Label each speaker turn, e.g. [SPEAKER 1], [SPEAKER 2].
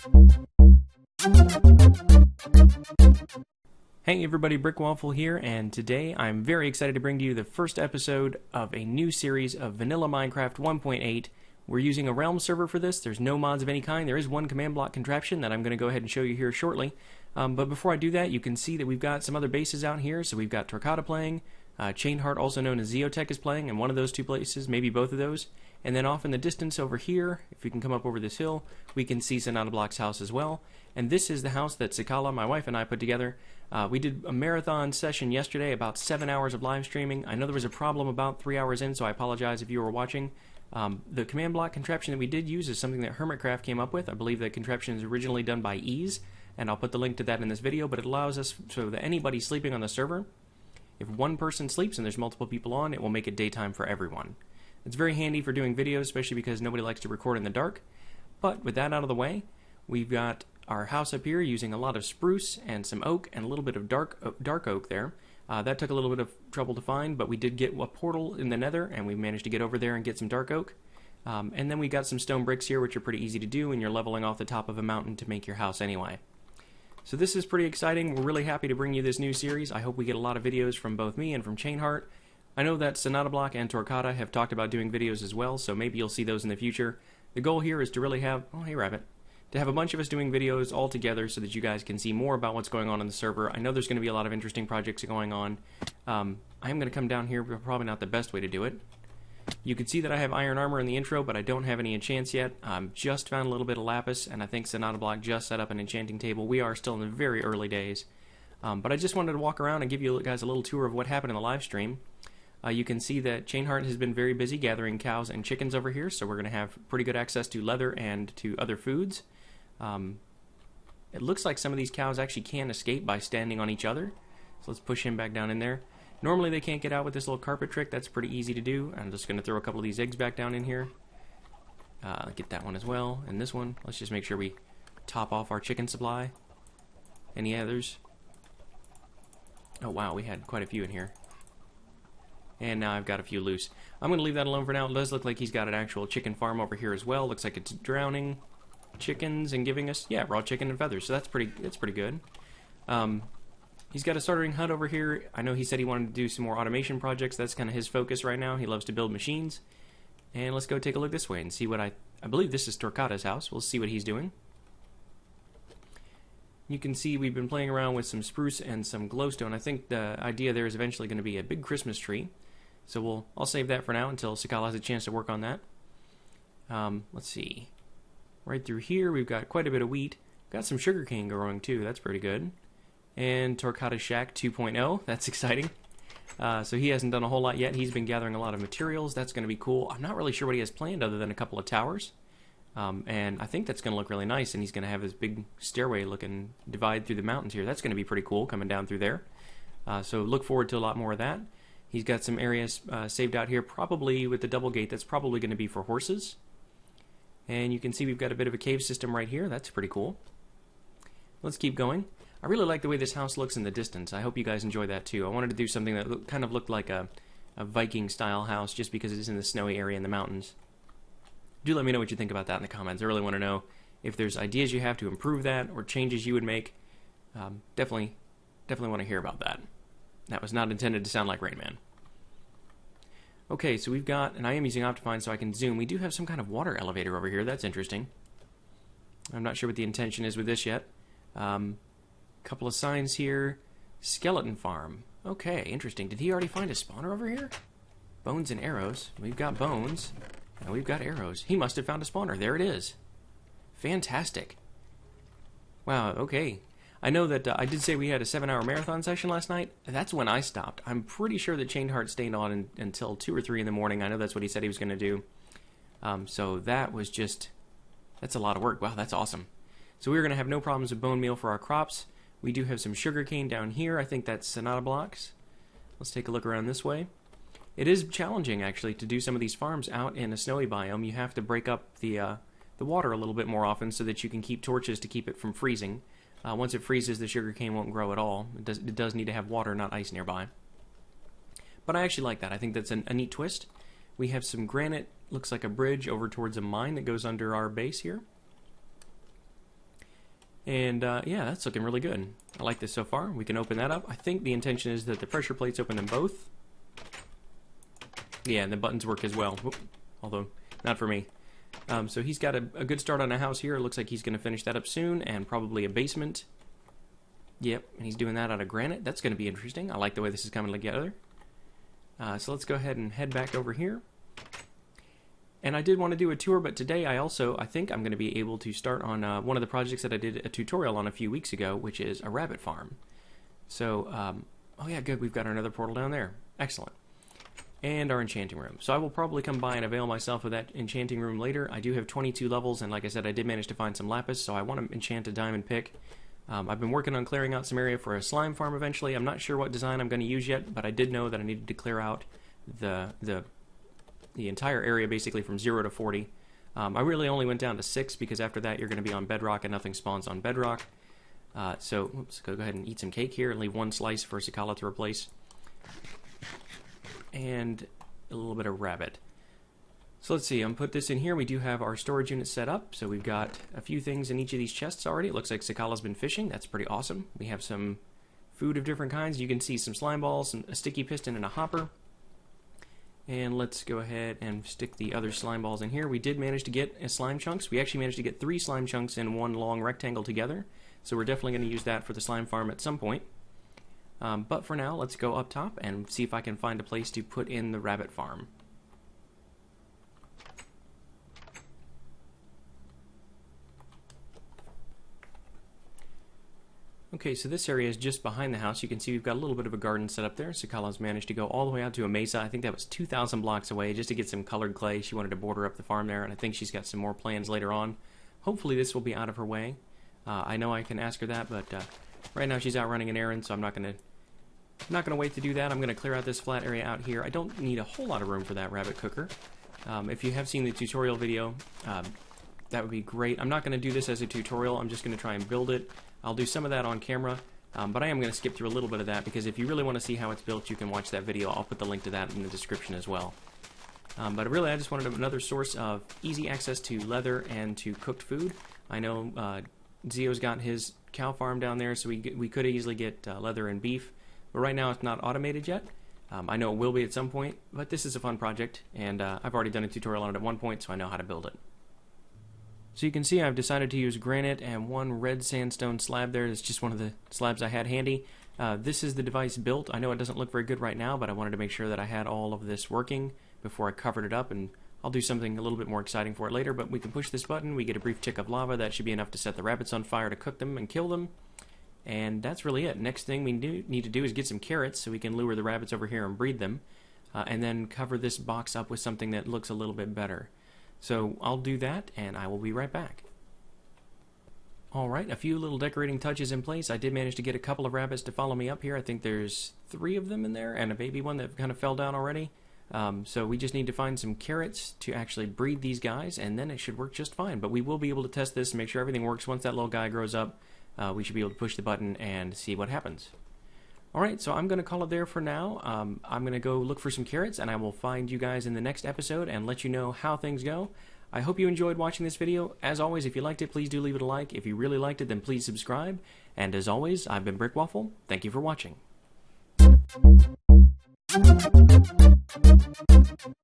[SPEAKER 1] Hey everybody, Brick Waffle here, and today I'm very excited to bring to you the first episode of a new series of Vanilla Minecraft 1.8. We're using a Realm server for this. There's no mods of any kind. There is one command block contraption that I'm going to go ahead and show you here shortly. But before I do that, you can see that we've got some other bases out here. So we've got Torquata playing, Chainheart, also known as Zeotech, is playing in one of those two places, maybe both of those. And then off in the distance over here, if we can come up over this hill, we can see Sonata Block's house as well. And this is the house that Sakala, my wife, and I put together. We did a marathon session yesterday, about 7 hours of live streaming. I know there was a problem about 3 hours in, so I apologize if you were watching. The command block contraption that we did use is something that Hermitcraft came up with. I believe that contraption is originally done by Ease, and I'll put the link to that in this video, but it allows us so that anybody sleeping on the server, if one person sleeps and there's multiple people on, it will make it daytime for everyone. It's very handy for doing videos, especially because nobody likes to record in the dark. But with that out of the way, we've got our house up here using a lot of spruce and some oak and a little bit of dark oak there. That took a little bit of trouble to find, but we did get a portal in the nether, and we managed to get over there and get some dark oak. And then we got some stone bricks here, which are pretty easy to do, and you're leveling off the top of a mountain to make your house anyway. So this is pretty exciting. We're really happy to bring you this new series. I hope we get a lot of videos from both me and from Chainheart. I know that Sonata Block and Torquata have talked about doing videos as well, so maybe you'll see those in the future. The goal here is to really have, oh hey Rabbit, to have a bunch of us doing videos all together so that you guys can see more about what's going on in the server. I know there's going to be a lot of interesting projects going on. I am going to come down here, but probably not the best way to do it. You can see that I have iron armor in the intro, but I don't have any enchants yet. Just found a little bit of lapis, and I think Sonata Block just set up an enchanting table. We are still in the very early days. But I just wanted to walk around and give you guys a little tour of what happened in the live stream. You can see that Chainheart has been very busy gathering cows and chickens over here, so we're going to have pretty good access to leather and to other foods. It looks like some of these cows actually can escape by standing on each other. So let's push him back down in there. Normally they can't get out with this little carpet trick. That's pretty easy to do. I'm just going to throw a couple of these eggs back down in here. Get that one as well. And this one. Let's just make sure we top off our chicken supply. Any others? Oh wow, we had quite a few in here. And now I've got a few loose. I'm going to leave that alone for now. It does look like he's got an actual chicken farm over here as well. Looks like it's drowning chickens and giving us, yeah, raw chicken and feathers. So that's pretty good. He's got a startering hut over here. I know he said he wanted to do some more automation projects. That's kind of his focus right now. He loves to build machines. And let's go take a look this way and see what I believe this is Torquata's house. We'll see what he's doing. You can see we've been playing around with some spruce and some glowstone. I think the idea there is eventually going to be a big Christmas tree. So I'll save that for now until Sakala has a chance to work on that. Let's see. Right through here we've got quite a bit of wheat. Got some sugarcane growing too. That's pretty good. And Torquata Shack 2.0. That's exciting. So he hasn't done a whole lot yet. He's been gathering a lot of materials. That's going to be cool. I'm not really sure what he has planned other than a couple of towers. And I think that's going to look really nice. And he's going to have this big stairway looking divide through the mountains here. That's going to be pretty cool coming down through there. So look forward to a lot more of that. He's got some areas saved out here, probably with the double gate. That's probably going to be for horses. And you can see we've got a bit of a cave system right here. That's pretty cool. Let's keep going. I really like the way this house looks in the distance. I hope you guys enjoy that too. I wanted to do something that kind of looked like a Viking-style house just because it's in the snowy area in the mountains. Do let me know what you think about that in the comments. I really want to know if there's ideas you have to improve that or changes you would make. Definitely want to hear about that. That was not intended to sound like Rain Man. Okay, so we've got, and I am using Optifine so I can zoom. We do have some kind of water elevator over here. That's interesting. I'm not sure what the intention is with this yet. Couple of signs here. Skeleton farm. Okay, interesting. Did he already find a spawner over here? Bones and arrows. We've got bones, and we've got arrows. He must have found a spawner. There it is. Fantastic. Wow, okay. I know that I did say we had a 7-hour marathon session last night. That's when I stopped. I'm pretty sure that Chainheart stayed on until 2 or 3 in the morning. I know that's what he said he was going to do. So that was just, that's a lot of work. Wow, that's awesome. So we're going to have no problems with bone meal for our crops. We do have some sugarcane down here. I think that's Sonata Blocks. Let's take a look around this way. It is challenging, actually, to do some of these farms out in a snowy biome. You have to break up the water a little bit more often so that you can keep torches to keep it from freezing. Once it freezes, the sugarcane won't grow at all. It does need to have water, not ice nearby. But I actually like that. I think that's a neat twist. We have some granite, looks like a bridge over towards a mine that goes under our base here. And yeah, that's looking really good. I like this so far. We can open that up. I think the intention is that the pressure plates open them both. Yeah, and the buttons work as well. Oop, although, not for me. So he's got a good start on a house here. It looks like he's going to finish that up soon, and probably a basement. Yep, and he's doing that out of granite. That's going to be interesting. I like the way this is coming together. So let's go ahead and head back over here. And I did want to do a tour, but today I think I'm going to be able to start on one of the projects that I did a tutorial on a few weeks ago, which is a rabbit farm. So, oh yeah, good, we've got another portal down there. Excellent. And our enchanting room. So I will probably come by and avail myself of that enchanting room later. I do have 22 levels, and like I said, I did manage to find some lapis, so I want to enchant a diamond pick. I've been working on clearing out some area for a slime farm eventually. I'm not sure what design I'm going to use yet, but I did know that I needed to clear out the entire area basically from 0 to 40. I really only went down to 6 because after that you're going to be on bedrock and nothing spawns on bedrock. So let's go ahead and eat some cake here and leave one slice for Sakala to replace. And a little bit of rabbit. So let's see, I'm put this in here. We do have our storage unit set up, so we've got a few things in each of these chests already. It looks like Sakala's been fishing. That's pretty awesome. We have some food of different kinds. You can see some slime balls, a sticky piston, and a hopper. And let's go ahead and stick the other slime balls in here. We did manage to get slime chunks. We actually managed to get 3 slime chunks in one long rectangle together. So we're definitely going to use that for the slime farm at some point. But for now, let's go up top and see if I can find a place to put in the rabbit farm. Okay, so this area is just behind the house. You can see we've got a little bit of a garden set up there. Sakala's managed to go all the way out to a mesa. I think that was 2,000 blocks away just to get some colored clay. She wanted to border up the farm there, and I think she's got some more plans later on. Hopefully this will be out of her way. I know I can ask her that, but right now she's out running an errand, so I'm not going to wait to do that. I'm going to clear out this flat area out here. I don't need a whole lot of room for that rabbit cooker. If you have seen the tutorial video, that would be great. I'm not going to do this as a tutorial. I'm just going to try and build it. I'll do some of that on camera, but I am going to skip through a little bit of that because if you really want to see how it's built, you can watch that video. I'll put the link to that in the description as well. But really, I just wanted another source of easy access to leather and to cooked food. I know Zio's got his cow farm down there, so we could easily get leather and beef, but right now it's not automated yet. I know it will be at some point, but this is a fun project, and I've already done a tutorial on it at one point, so I know how to build it. So you can see I've decided to use granite and one red sandstone slab there. It's just one of the slabs I had handy. This is the device built. I know it doesn't look very good right now, but I wanted to make sure that I had all of this working before I covered it up, and I'll do something a little bit more exciting for it later, but we can push this button, we get a brief tick of lava. That should be enough to set the rabbits on fire to cook them and kill them. And that's really it. Next thing we need to do is get some carrots so we can lure the rabbits over here and breed them, and then cover this box up with something that looks a little bit better. So I'll do that, and I will be right back. Alright, a few little decorating touches in place. I did manage to get a couple of rabbits to follow me up here. I think there's 3 of them in there, and a baby one that kind of fell down already. So we just need to find some carrots to actually breed these guys, and then it should work just fine. But we will be able to test this and make sure everything works. Once that little guy grows up, we should be able to push the button and see what happens. Alright, so I'm going to call it there for now. I'm going to go look for some carrots, and I will find you guys in the next episode and let you know how things go. I hope you enjoyed watching this video. As always, if you liked it, please do leave it a like. If you really liked it, then please subscribe. And as always, I've been Brickwaffle. Thank you for watching.